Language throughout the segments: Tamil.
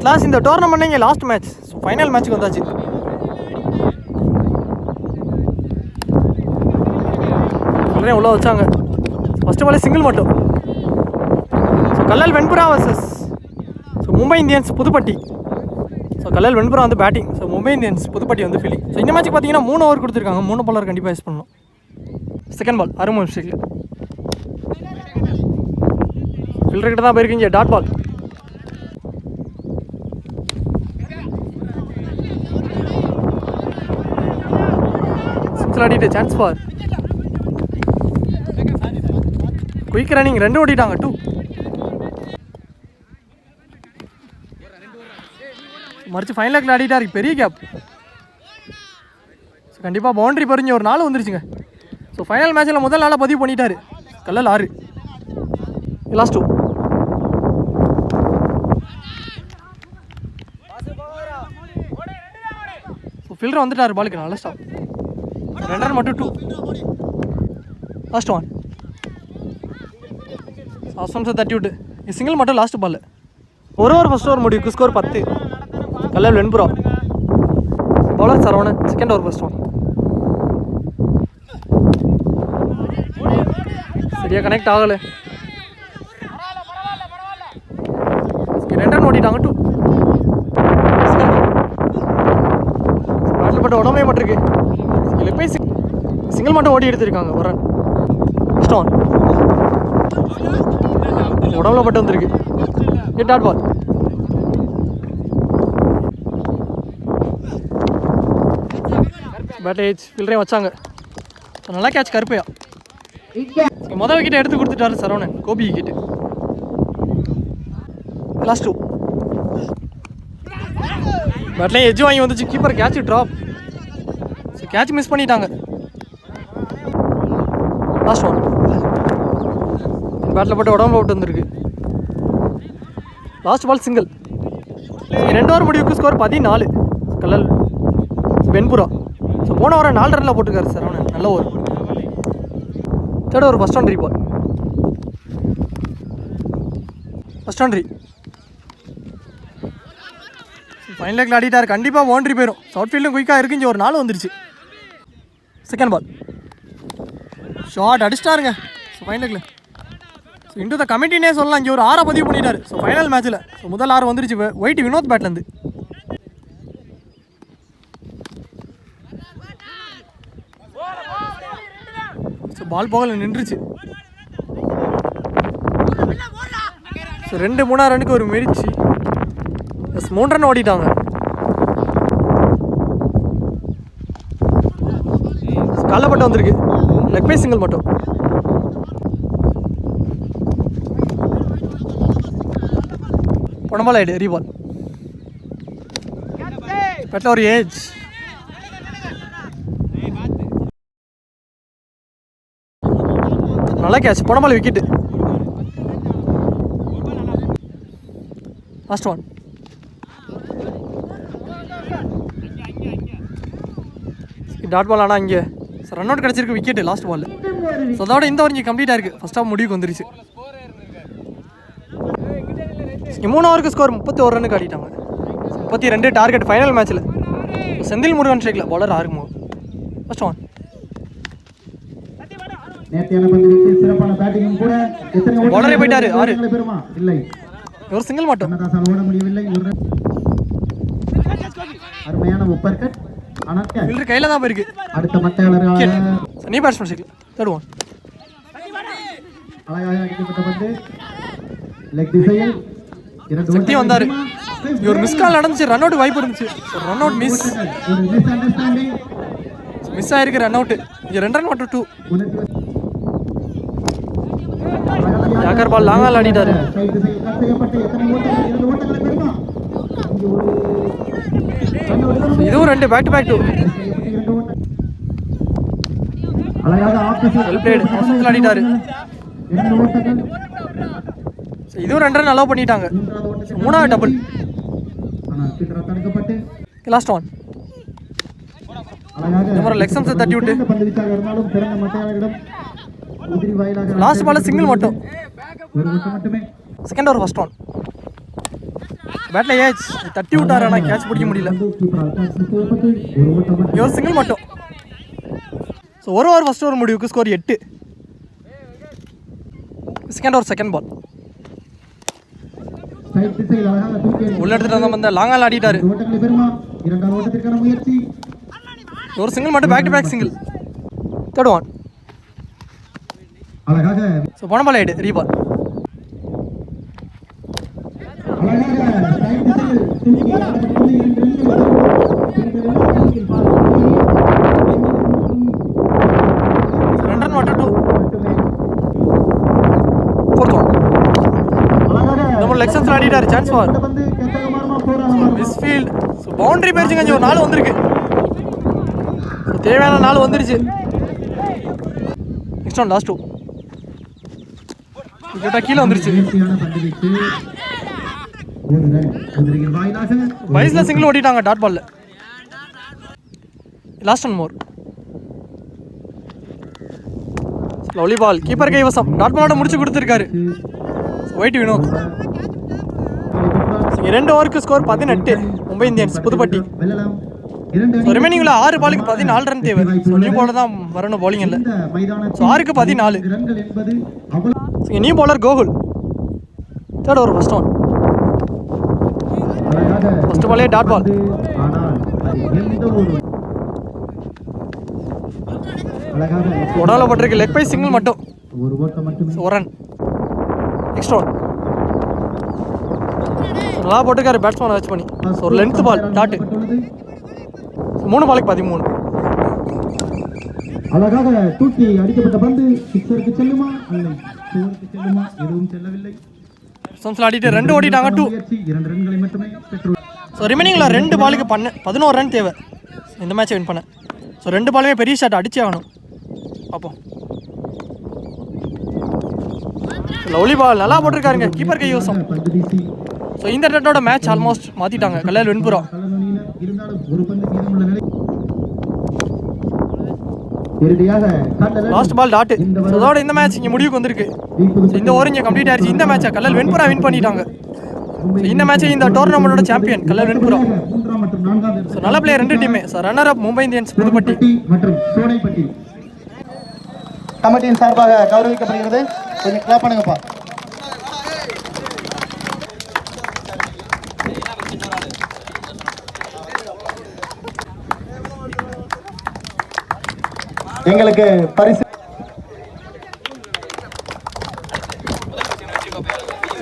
அட்லாஸ்ட் இந்த டோர்னமெண்ட் இங்கே லாஸ்ட் மேட்ச், ஃபைனல் மேட்ச்சுக்கு வந்தாச்சு. உள்ள வச்சாங்க. ஃபர்ஸ்ட் பால் சிங்கிள் மட்டும். So Kallal Venpura versus Mumbai Indians Pudupatti. So Kallal Venpura வந்து batting, so Mumbai Indians Pudupatti வந்து ஃபீல்டிங். ஸோ இந்த மேட்ச்சுக்கு பார்த்தீங்கன்னா 3 ஓவர் கொடுத்துருக்காங்க. 3 பாலர் கண்டிப்பாக யூஸ் பண்ணணும். செகண்ட் பால் அருமை மிஸ்டேக்கில் ஃபில்டர் கிட்ட தான் போயிருக்கீங்க. Dot ball. சிக்ஸில் ஆடிட்டு சான்ஸ் ஃபார் குயிக் ரன்னிங். 2 ஓடிட்டாங்க. 2 மறிச்சு ஃபைனல் லெக்கில் ஆடிட்டார். பெரிய கேப். ஸோ கண்டிப்பாக பவுண்டரி பறிஞ்சு ஒரு 4 வந்துருச்சுங்க. ஸோ ஃபைனல் மேட்ச்சில் முதல் நாளாக பதிவு பண்ணிட்டார். கல்லல் 6 லாஸ்ட் 2. ஸோ ஃபீல்டர் வந்துட்டார் பாலுக்கு. நல்ல ஸ்டாப். 2 ரன் மட்டும். 2 லாஸ்ட் 1. ஆசம்ஸை தட்டி விட்டு சிங்கிள் மட்டும் லாஸ்ட் பால். ஒரு ஓவர் ஃபர்ஸ்ட் ஓவர் முடிவுக்கு score 10. Kallal Venpura. Bowler Saravanan. Second over first 1. சரியாக கனெக்ட் ஆகலை. 2 ரன் ஓடிட்டாங்க. 2 பேட்டில் பட்டு உடம்பே மட்டுருக்கு. இல்லை போய் சிங்கிள் மட்டும் ஓடி எடுத்திருக்காங்க. ஒரு ரன் ஃபர்ஸ்ட் 1. உடம்புல பட்டு வந்துருக்கு. Dot ball. பேட்டேஜ் ஃபீல்டரையும் வச்சாங்க. நல்லா கேட்ச் கருப்பையா. மொதல் விக்கெட்டை எடுத்து கொடுத்துட்டாரு சரவணன். கோபி விக்கெட்டு. லாஸ்ட் 2. பேட்லேயும் எஜ்ஜு வாங்கி வந்துச்சு. Keeper catch drop. So catch miss பண்ணிட்டாங்க. லாஸ்ட் 1. பேட்டில் போட்டு உடம்புல விட்டு வந்துருக்கு. Last ball single. 2 ஓவர் முடிவுக்கு ஸ்கோர் 14. கல்லல் வெண்புரா. ஸோ போன ஓவரை 4 ரனில் போட்டுருக்காரு சரவணன். நல்ல over. Third over first one ball. First one final லெக்கில் ஆடிட்டார். கண்டிப்பாக பவுண்டரி போயிடும். சவுட் ஃபீல்டும் குயிக்காக இருக்குங்க. ஒரு 4 வந்துருச்சு. செகண்ட் பால் ஷார்ட் அடிச்சிட்டாருங்க. ஸோ ஃபைனல் லெக்கில் இன்டு த கமிட்டினே சொல்லலாம். இங்கே ஒரு 6 பதிவு பண்ணிட்டார். ஸோ ஃபைனல் மேட்ச்சில் ஸோ முதல் 6 வந்துருச்சு ஒயிட் வினோத் பேட்லேருந்து. ஸோ பால் போகல நின்றுச்சு. ஸோ 2-3 ரன்னுக்கு ஒரு மெரிச்சு. 3 ரன் ஓடிட்டாங்க. காலப்பட்டு வந்திருக்கு. லெக் பை சிங்கிள் மட்டும். பொனபால் ஆயிடு. ரீபால். பெட்டில் ஒரு ஏஜ். நல்லா கேட்ச். பொனபால் விக்கெட்டு. லாஸ்ட் 1. Dot ball. ஆனால் இங்கே ரன் அவுட் கிடச்சிருக்கு. Wicket last ball. ஸோ அதோட இந்த ஓவர் இங்கே கம்ப்ளீட் ஆயிருக்கு. ஃபர்ஸ்ட் ஆஃப் முடிவுக்கு வந்துருச்சு. 3 ஓவருக்கு ஸ்கோர் 31 ரன்னுக்கு ஆடிட்டாங்க. 32 டார்கெட் ஃபைனல் மேட்ச்சில். செந்தில் முருகன் ஸ்ட்ரைக்கில் பவுலர் ஆறுமுகம். ஃபர்ஸ்ட் 1. பவுலரே போயிட்டாரு. 6 ஒரு சிங்கிள் மட்டும். ஃபீல்டர் கையில் தான் போயிருக்கு. நீ பேட்ஸ்மேன் ஸ்ட்ரைக்கில். தேர்ட் 1. சக்தி வந்தார். ஒரு மிஸ் கால் நடந்துச்சு. ரன் அவுட் வாய்ப்பு இருந்துச்சு. ரன் அவுட் மிஸ் ஆயிருக்கு. Run out. இங்கே 2 ரன் மட்டும். 2. யாக்கர் பால் லாங்கால் ஆடிட்டாரு. இதுவும் 2 பேக் டு பேக் 2. வெல் பிளேட். அவசரத்தில் ஆடிட்டாரு. இதுவும் 2 ரன் அலோவ் பண்ணிட்டாங்க. 3வது டபுள். லாஸ்ட் 1. லெக் ஸ்டம்ப்ஸை தட்டி விட்டு லாஸ்ட் பால் சிங்கிள் மட்டும். Second over first 1. Battle age தட்டி விட்டார், ஆனால் கேட்ச் பிடிக்க முடியல. ஒரு சிங்கிள் மட்டும். ஸோ ஒரு ஓவர் ஃபர்ஸ்ட் ஓவர் முடிவுக்கு score 8. Second over second ball உள்ள எடுத்துட்டு வந்த லாங்கால் ஆடிட்டாரு. ஒரு சிங்கிள் மட்டும், back to back single. Third one. So போன பால் ஆயிடு ரீபால். லெக்ஷன்ஸ் ஆடிட்டாரு. Chance for misfield. So boundary போயிருச்சுங்க. கொஞ்சம் ஒரு 4 வந்திருக்கு. தேவையான 4 வந்துருச்சு. நெக்ஸ்ட் ஒன் லாஸ்ட் 2 விக்கெட்டா கீழே வந்துருச்சு. பைஸ்ல சிங்கிள் ஓட்டிட்டாங்க டாட் பால்ல. Last one more. Lovely ball keeper கைவசம். டாட் பாலோட முடிச்சு கொடுத்துருக்காரு ஒயிட் வினோத். 2 ஓவருக்கு score 18 Mumbai Indians Pudupatti. So ரிமைனிங்கில் 6 பாலுக்கு 14 ரன் தேவை. ஸோ நியூ பாலர் தான் வரணும் பவுலிங் இல்லை. ஸோ 6க்கு 14. New bowler Gokul. Third over first one. First பாலே டாட் பால். உடல பட்டிருக்கு. லெக் பை சிங்கிள் மட்டும். ஒரு ரன். Next one. நல்லா போட்டுக்காரு பேட்ஸ்மேனை வச்சு பண்ணி. ஸோ ஒரு லென்த் பால் டாட்டு. 3 பாலுக்கு 13. அழகாக தூக்கி அடிக்கப்பட்ட பந்து சிக்ஸருக்கு செல்லுமா அல்ல சுவருக்கு செல்லுமா? எதுவும் செல்லவில்லை. சம்ஸ்ல ஆடிட்டு 2 ஓடிட்டாங்க. 2 ரன்களை மட்டுமே பெற்று. ஸோ ரிமைனிங்கில் 2 பாலுக்கு 11 ரன் தேவை இந்த மேட்சை வின் பண்ண. ஸோ 2 பாலுமே பெரிய ஷாட் அடிச்சே ஆகணும். பார்ப்போம். லவ்லி பால் நல்லா போட்டிருக்காருங்க கீப்பர் கைவசம். ஸோ இந்த டட்டோட மேட்ச் ஆல்மோஸ்ட் மாற்றிட்டாங்க Kalyan Venpura. Last ball dot. அதோட இந்த மேட்ச் இங்கே முடிவுக்கு வந்திருக்கு. இந்த ஓவர் இங்கே கம்ப்ளீட் ஆயிடுச்சு. இந்த மேட்சை கல்யாண் வெண்புரா வின் பண்ணிட்டாங்க. இந்த மேட்சை இந்த டோர்னமெண்டோட சாம்பியன் கல்யாண் வெண்புரா. ஸோ நல்ல பிளேயர் 2 டீமே. So runner up Mumbai Indians Puduppatti மற்றும் சோனைப்பட்டி கமிட்டியின் சார்பாக கௌரவிக்கப்படுகிறது. கொஞ்சம் கிளாப் பண்ணுங்கப்பா. எங்களுக்கு பரிசு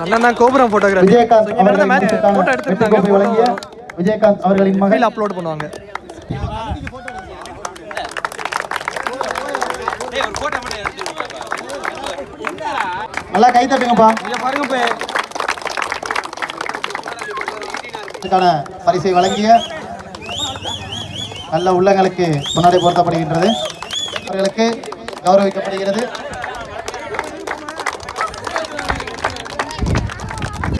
அண்ணன் கோபுரம் போட்டோகிராஃபி. விஜயகாந்த் மேட்ச் போட்டோ எடுத்துட்டாங்க. வழங்கிய விஜயகாந்த் அவர்களின் மகள் அப்லோட் பண்ணுவாங்க. நல்லா கை தட்டுங்கப்பா. இதுக்கான பரிசை வழங்கிய நல்ல உள்ளங்களுக்கு முன்னாடி பொருத்தப்படுகின்றது. அவர்களுக்கு கௌரவிக்கப்படுகிறது.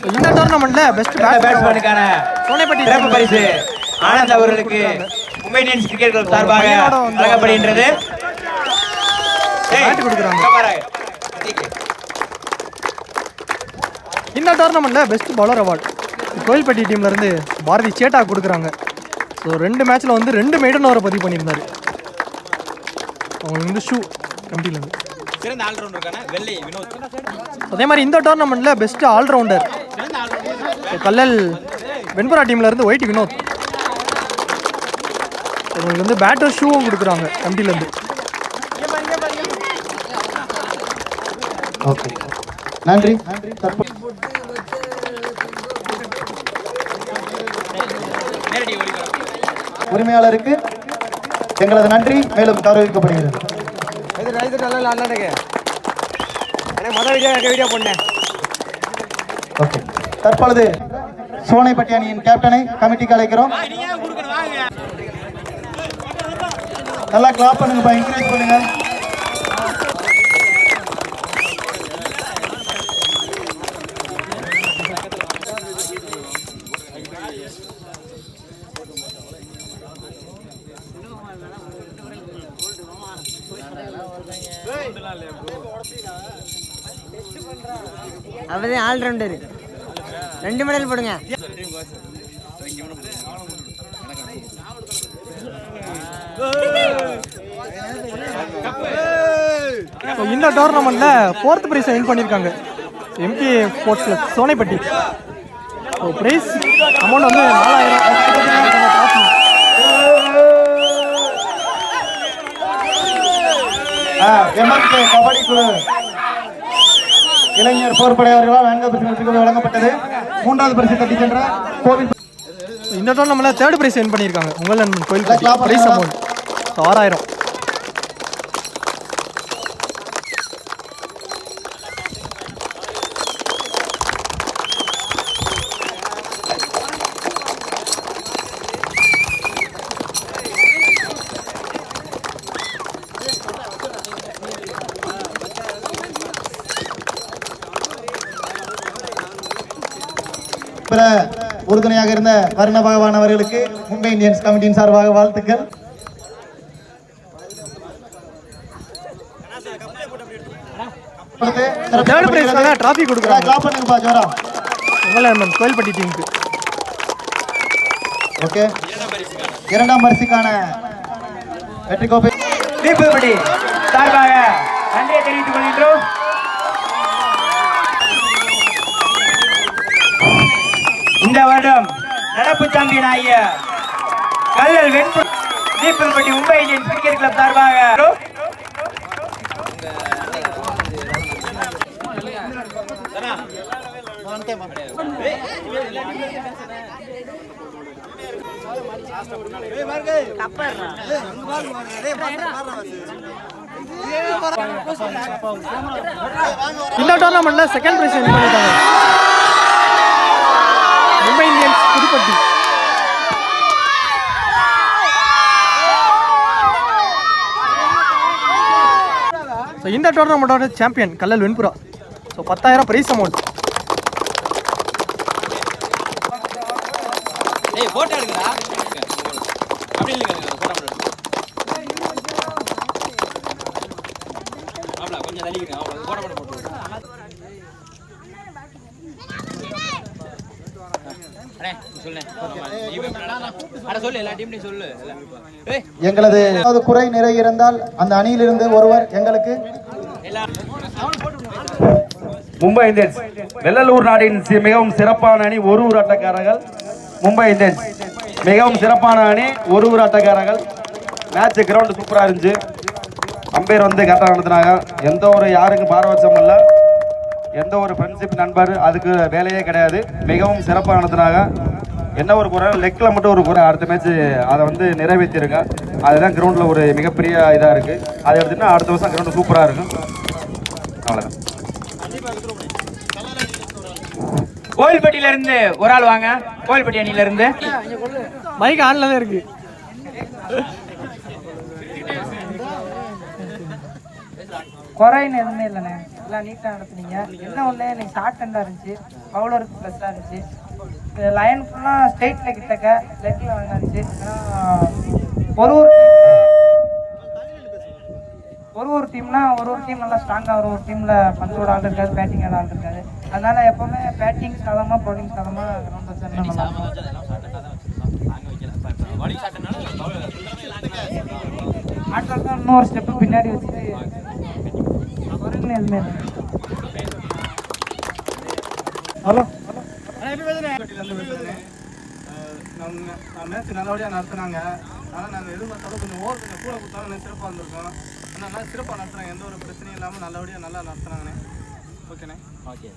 இந்த டோர்னமெண்ட்ல பெஸ்ட் பேட்ஸ்மேனுக்கான சோனைப்பட்டி சிறப்பு பரிசு ஆனந்த் அவர்களுக்கு மும்பை இந்தியன்ஸ் கிரிக்கெட் கிளப் சார்பாக வழங்கப்படுகின்றது. இந்த டோர்னமெண்ட்ல பெஸ்ட் பவுலர் அவார்டு கோயில்பட்டி டீம்ல இருந்து பாரதி சேட்டா கொடுக்குறாங்க. ஸோ 2 மேட்ச்ல வந்து 2 மெய்டன் ஓவரை பதிவு பண்ணியிருந்தாரு. அவங்களுக்கு வந்து ஷூ கமிட்டிலேருந்து சிறந்த ஆல்ரவுண்டருக்கான வெள்ளை வினோத். அதே மாதிரி இந்த டோர்னமெண்ட்ல பெஸ்ட் ஆல்ரவுண்டர் கல்லல் வெண்புரா டீம்ல இருந்து ஒயிட் வினோத். அவங்களுக்கு வந்து பேட்டர் ஷூவும் கொடுக்குறாங்க கமிட்டிலேருந்து. ஓகே நன்றி. உரிமையாளருக்கு எங்களது நன்றி மேலும் கௌரவிக்கப்படுகிறது. ஓகே தற்பொழுது சோனைப்பட்டி அணியின் கேப்டனை கமிட்டிக்கு அழைக்கிறோம். நல்லா கிளாப் பண்ணுங்கப்பா, என்கரேஜ் பண்ணுங்க. அவரே ஆல்ரவுண்டர் 2 மெடல் போடுங்க. ஸோ இந்த டோர்னமெண்ட்டில் 4th ப்ரைஸை வின் பண்ணியிருக்காங்க MK sports club Sonaippatti. So prize amount வந்து 4000. எம்எம்கே கபடி குழு இளைஞர் போர்ப்படையவர்களால் 4வது பரிசு வழங்கப்பட்டது. 3வது பரிசு தட்டி சென்ற கோவில். இந்த டோர்னமெண்ட்டில் 3rd ப்ரைஸ் வின் பண்ணியிருக்காங்க உங்கள் நண்பன் கோயில் ப்ரைஸ் அமௌண்ட் 6000. உறுதுணையாக இருந்த வர்ண பகவான் அவர்களுக்கு மும்பை இந்தியன்ஸ் கமிட்டியின் சார்பாக வாழ்த்துக்கள். தேர்ட் பிரைஸ்க்காக டிராஃபி கொடுக்குறாங்க. கிளாப் பண்ணுங்கப்பா ஜோரா. உங்கள் நண்பன் கோயில்பட்டி டீமுக்கு. ஓகே, 2ஆம் பரிசுக்கான வெற்றி கோப்பை தீபுபடி சார்பாக நன்றியை தெரிவித்துக் கொள்கின்றோம். இந்த வருடம் நடப்பு சாம்பியன் ஆகிய Kallal Venpura Theepupadi Mumbai Indians cricket club சார்பாக இந்த டோர்னமெண்ட்ல 2nd பிரைஸ் வின் பண்ணிட்டாங்க மும்பை இந்தியன்ஸ் புதுப்பட்டி. ஸோ இந்த டோர்னமெண்ட்டோட champion Kallal Venpura. So 10,000 prize amount. Photo எடுக்கிறா அப்படி இல்லைங்க கொஞ்சம் தள்ளிக்கிறேன் போட்டோ போட்டு எங்களது குறை நிறை இருந்தால் அந்த அணியிலிருந்து ஒருவர் எங்களுக்கு மும்பை இந்தியன்ஸ் வெள்ளலூர் நாட்டின் மிகவும் சிறப்பான அணி ஒரு ஊர் ஆட்டக்காரர்கள். மும்பை இந்தியன்ஸ் மிகவும் சிறப்பான அணி ஒரு ஊர் ஆட்டக்காரர்கள். மேட்ச் கிரவுண்ட் சூப்பராக இருந்துச்சு. அம்பையர் வந்து கரெக்டாக நடத்தினாங்க. எந்த ஒரு யாருக்கும் பாரபட்சம் இல்லை, எந்த ஒரு ஃப்ரெண்ட்ஷிப் நண்பர் அதுக்கு வேலையே கிடையாது. மிகவும் சிறப்பாக நடத்தினாங்க. என்ன ஒரு குறை, லெக்கில் மட்டும் ஒரு குறை. அடுத்த மேட்ச் அதை வந்து நிறைவேற்றிருங்க. அதுதான் கிரவுண்டில் ஒரு மிகப்பெரிய இதாக இருக்குது. அதை எடுத்துன்னா அடுத்த வருஷம் கிரவுண்டு சூப்பராக இருக்கும். அவ்வளோதான். கோயில்பட்டியில இருந்து ஒரு ஆள் வாங்க. கோயில்பட்டி அணியில இருந்து மைக் ஆன்ல தான் இருக்கு. குறைன்னு எதுவுமே இல்லைண்ணே, எல்லாம் நீட்டாக நடத்துனீங்க. என்ன ஒன்று இன்னைக்கு ஷார்ட் ஹேண்டாக இருந்துச்சு, பவுலருக்கு ப்ளஸ்ஸாக இருந்துச்சு. லைன் ஃபுல்லாக ஸ்ட்ரெயிட்டில் கிட்டக்க லெக்கில் வாங்க இருந்துச்சு. ஒரு டீம்னா ஒரு டீம் நல்லா ஸ்ட்ராங்காக வரும். ஒரு டீமில் பந்தோட ஆள் இருக்காது, பேட்டிங் ஆள் இருக்காது. அதனால எப்போவுமே பேட்டிங் சாதமாக பவுலிங் சாதமாக கிரவுண்ட் வச்சுருந்தா நல்லா ஆட்கள் தான் இன்னொரு ஸ்டெப்பு பின்னாடி வச்சுட்டு எதுவுமே இல்லை. ஹலோ, மேட்ச் நல்லபடியாக நடத்துனாங்க. ஆனால் நாங்கள் எதிர்பார்த்தாலும் கொஞ்சம் ஓவர் கொஞ்சம் கூட கொடுத்தாலும் சிறப்பாக இருந்திருக்கோம். ஆனால் நல்லா சிறப்பாக நடத்துனாங்க. எந்த ஒரு பிரச்சனையும் இல்லாமல் நல்லபடியாக நல்லா நடத்துனாங்கண்ணே. ஓகேண்ணே. ஓகே.